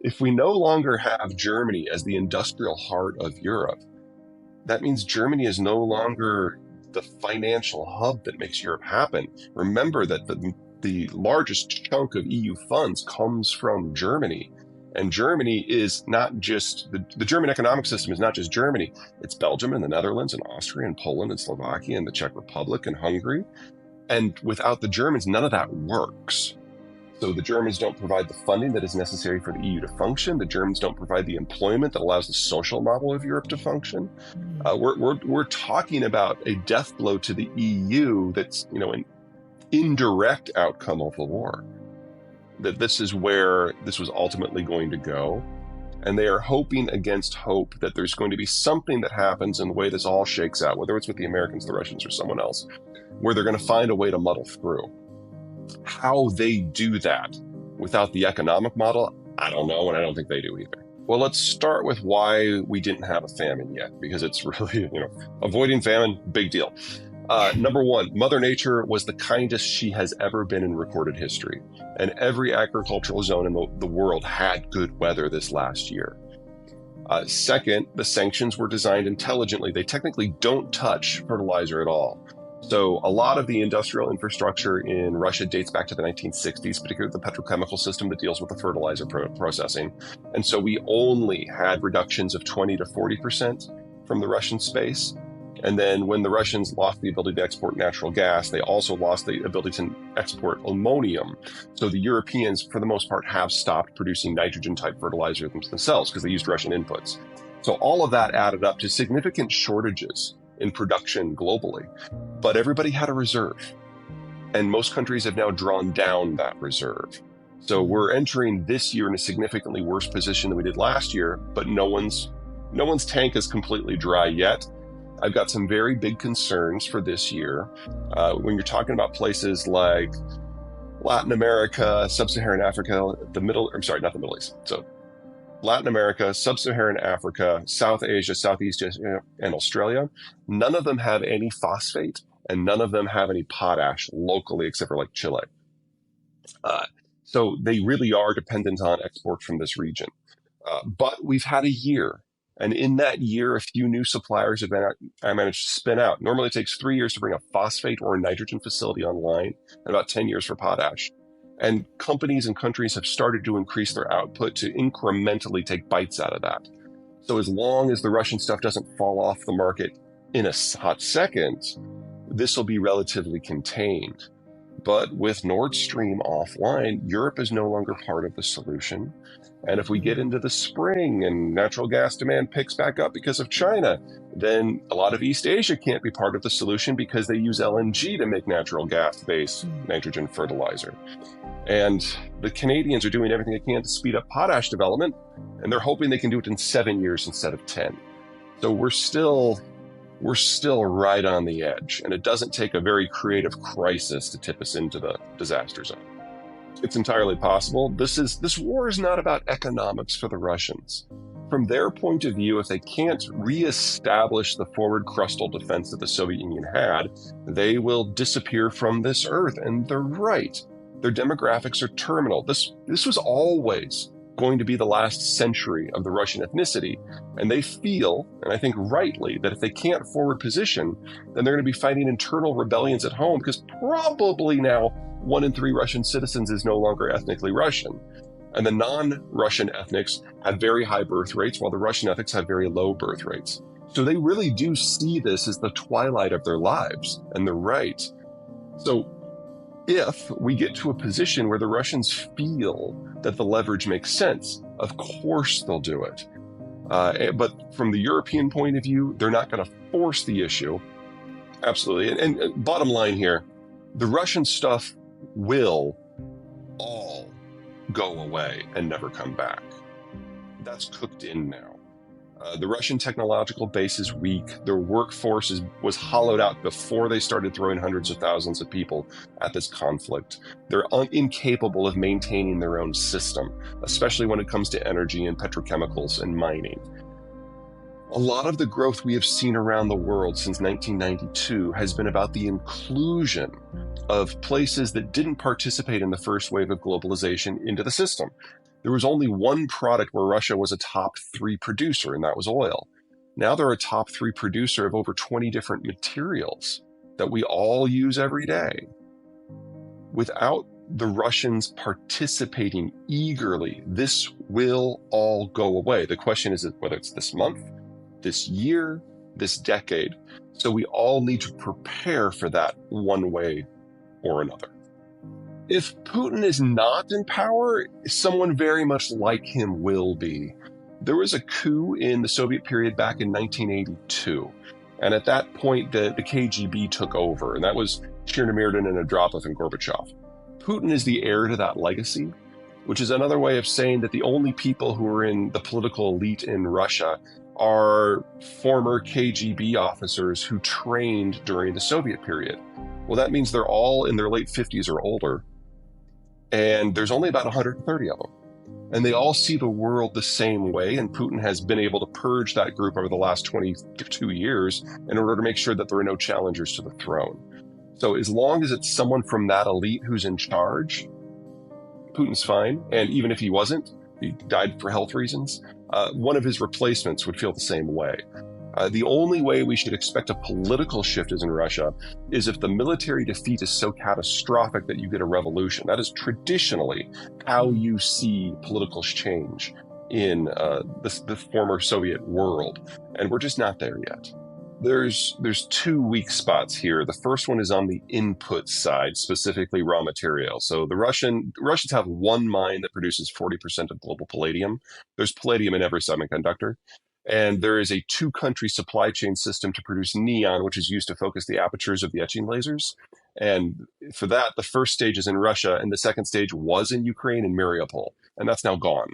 if we no longer have Germany as the industrial heart of Europe, that means Germany is no longer the financial hub that makes Europe happen. Remember that the largest chunk of EU funds comes from Germany. And Germany is not just, the German economic system is not just Germany. It's Belgium and the Netherlands and Austria and Poland and Slovakia and the Czech Republic and Hungary. And without the Germans, none of that works. So the Germans don't provide the funding that is necessary for the EU to function. The Germans don't provide the employment that allows the social model of Europe to function. We're talking about a death blow to the EU that's, an indirect outcome of the war. That this is where this was ultimately going to go. And they are hoping against hope that there's going to be something that happens in the way this all shakes out, whether it's with the Americans, the Russians, or someone else, where they're going to find a way to muddle through. How they do that without the economic model, I don't know, and I don't think they do either. Well, let's start with why we didn't have a famine yet, because it's really, avoiding famine, big deal. Number one, Mother Nature was the kindest she has ever been in recorded history. And every agricultural zone in the world had good weather this last year. Second, the sanctions were designed intelligently. They technically don't touch fertilizer at all. So a lot of the industrial infrastructure in Russia dates back to the 1960s, particularly the petrochemical system that deals with the fertilizer processing. And so we only had reductions of 20 to 40% from the Russian space. And then when the Russians lost the ability to export natural gas, they also lost the ability to export ammonium. So the Europeans, for the most part, have stopped producing nitrogen-type fertilizer themselves because they used Russian inputs. So all of that added up to significant shortages in production globally. But everybody had a reserve. And most countries have now drawn down that reserve. So we're entering this year in a significantly worse position than we did last year, but no one's tank is completely dry yet. I've got some very big concerns for this year. When you're talking about places like Latin America, Sub-Saharan Africa, not the Middle East. So Latin America, Sub-Saharan Africa, South Asia, Southeast Asia, and Australia, none of them have any phosphate and none of them have any potash locally except for like Chile. So they really are dependent on exports from this region. But we've had a year. And in that year, a few new suppliers have managed to spin out. Normally it takes 3 years to bring a phosphate or a nitrogen facility online and about 10 years for potash. And companies and countries have started to increase their output to incrementally take bites out of that. So as long as the Russian stuff doesn't fall off the market in a hot second, this will be relatively contained. But with Nord Stream offline, Europe is no longer part of the solution. And if we get into the spring and natural gas demand picks back up because of China, then a lot of East Asia can't be part of the solution because they use LNG to make natural gas-based nitrogen fertilizer. And the Canadians are doing everything they can to speed up potash development, and they're hoping they can do it in 7 years instead of 10. So we're still right on the edge, and it doesn't take a very creative crisis to tip us into the disaster zone. It's entirely possible. This war is not about economics for the Russians. From their point of view, if they can't reestablish the forward crustal defense that the Soviet Union had, they will disappear from this earth. And they're right. Their demographics are terminal. This was always going to be the last century of the Russian ethnicity. And they feel, and I think rightly, that if they can't forward position, then they're going to be fighting internal rebellions at home because probably now 1 in 3 Russian citizens is no longer ethnically Russian. And the non-Russian ethnics have very high birth rates, while the Russian ethnics have very low birth rates. So they really do see this as the twilight of their lives, and they're right. So if we get to a position where the Russians feel that the leverage makes sense, of course they'll do it. But from the European point of view, they're not going to force the issue. Absolutely. And bottom line here, the Russian stuff will all go away and never come back. That's cooked in now. The Russian technological base is weak. Their workforce was hollowed out before they started throwing hundreds of thousands of people at this conflict. They're incapable of maintaining their own system, especially when it comes to energy and petrochemicals and mining. A lot of the growth we have seen around the world since 1992 has been about the inclusion of places that didn't participate in the first wave of globalization into the system. There was only one product where Russia was a top three producer, and that was oil. Now they're a top three producer of over 20 different materials that we all use every day. Without the Russians participating eagerly, this will all go away. The question is whether it's this month, this year, this decade. So we all need to prepare for that one way or another. If Putin is not in power, someone very much like him will be. There was a coup in the Soviet period back in 1982. And at that point, the KGB took over, and that was Chernomyrdin and Andropov and Gorbachev. Putin is the heir to that legacy, which is another way of saying that the only people who are in the political elite in Russia are former KGB officers who trained during the Soviet period. Well, that means they're all in their late 50s or older, and there's only about 130 of them. And they all see the world the same way, and Putin has been able to purge that group over the last 22 years in order to make sure that there are no challengers to the throne. So as long as it's someone from that elite who's in charge, Putin's fine. And even if he wasn't, he died for health reasons, one of his replacements would feel the same way. The only way we should expect a political shift is in Russia is if the military defeat is so catastrophic that you get a revolution. That is traditionally how you see political change in the former Soviet world. And we're just not there yet. There's two weak spots here. The first one is on the input side, specifically raw material. So the Russians have one mine that produces 40% of global palladium. There's palladium in every semiconductor. And there is a two-country supply chain system to produce neon, which is used to focus the apertures of the etching lasers. And for that, the first stage is in Russia, and the second stage was in Ukraine in Mariupol, and that's now gone.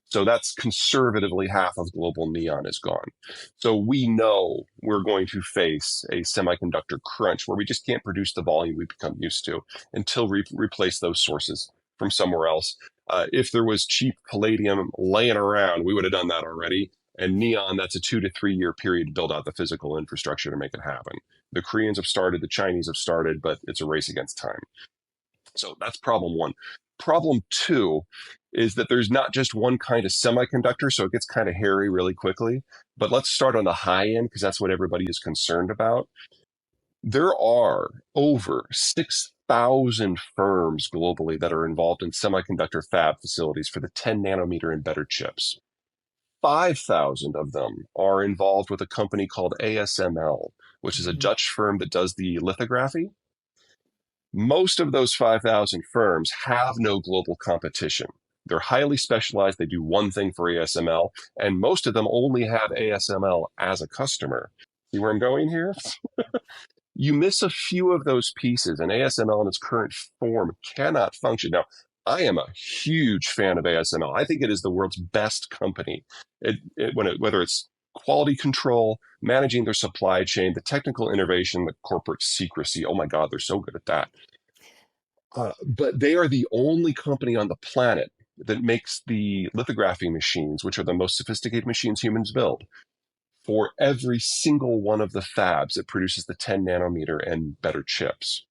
So that's conservatively half of global neon is gone. So we know we're going to face a semiconductor crunch where we just can't produce the volume we've become used to until we replace those sources from somewhere else. If there was cheap palladium laying around, we would have done that already. And neon, that's a 2 to 3 year period to build out the physical infrastructure to make it happen. The Koreans have started, the Chinese have started, but it's a race against time. So that's problem one. Problem two is that there's not just one kind of semiconductor, so it gets kind of hairy really quickly. But let's start on the high end because that's what everybody is concerned about. There are over 6,000 firms globally that are involved in semiconductor fab facilities for the 10 nanometer and better chips. 5,000 of them are involved with a company called ASML, which is a Dutch firm that does the lithography. Most of those 5,000 firms have no global competition. They're highly specialized. They do one thing for ASML, and most of them only have ASML as a customer. See where I'm going here? You miss a few of those pieces, and ASML in its current form cannot function. Now, I am a huge fan of ASML. I think it is the world's best company. Whether it's quality control, managing their supply chain, the technical innovation, the corporate secrecy. Oh my God, they're so good at that. But they are the only company on the planet that makes the lithography machines, which are the most sophisticated machines humans build, for every single one of the fabs that produces the 10 nanometer and better chips.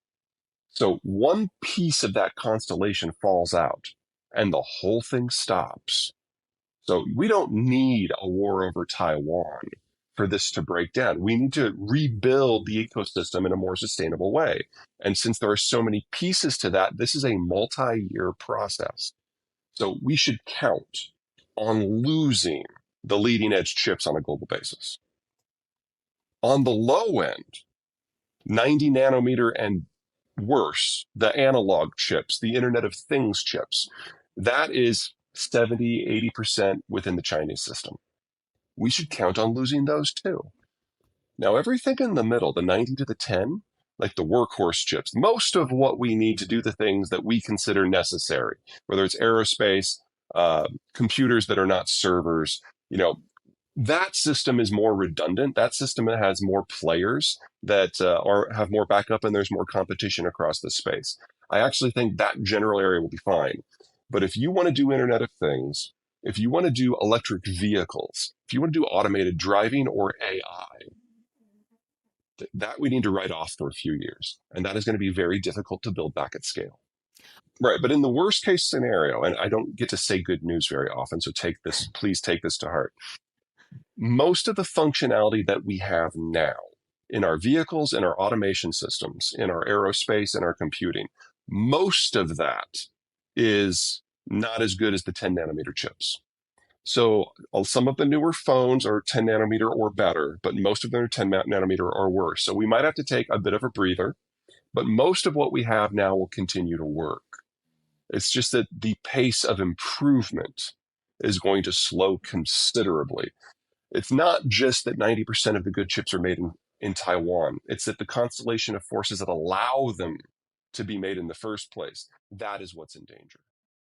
So one piece of that constellation falls out and the whole thing stops. So we don't need a war over Taiwan for this to break down. We need to rebuild the ecosystem in a more sustainable way. And since there are so many pieces to that, this is a multi-year process. So we should count on losing the leading edge chips on a global basis. On the low end, 90 nanometer and worse, the analog chips, the Internet of Things chips, that is 70, 80% within the Chinese system. We should count on losing those too. Now, everything in the middle, the 90 to the 10, like the workhorse chips, most of what we need to do the things that we consider necessary, whether it's aerospace, computers that are not servers, that system is more redundant. That system has more players that have more backup, and there's more competition across the space. I actually think that general area will be fine. But if you want to do Internet of Things, if you want to do electric vehicles, if you want to do automated driving or AI, that we need to write off for a few years. And that is going to be very difficult to build back at scale. Right. But in the worst case scenario, and I don't get to say good news very often, so please take this to heart. Most of the functionality that we have now in our vehicles, in our automation systems, in our aerospace, and our computing, most of that is not as good as the 10 nanometer chips. So some of the newer phones are 10 nanometer or better, but most of them are 10 nanometer or worse. So we might have to take a bit of a breather, but most of what we have now will continue to work. It's just that the pace of improvement is going to slow considerably. It's not just that 90% of the good chips are made in Taiwan. It's that the constellation of forces that allow them to be made in the first place, that is what's in danger.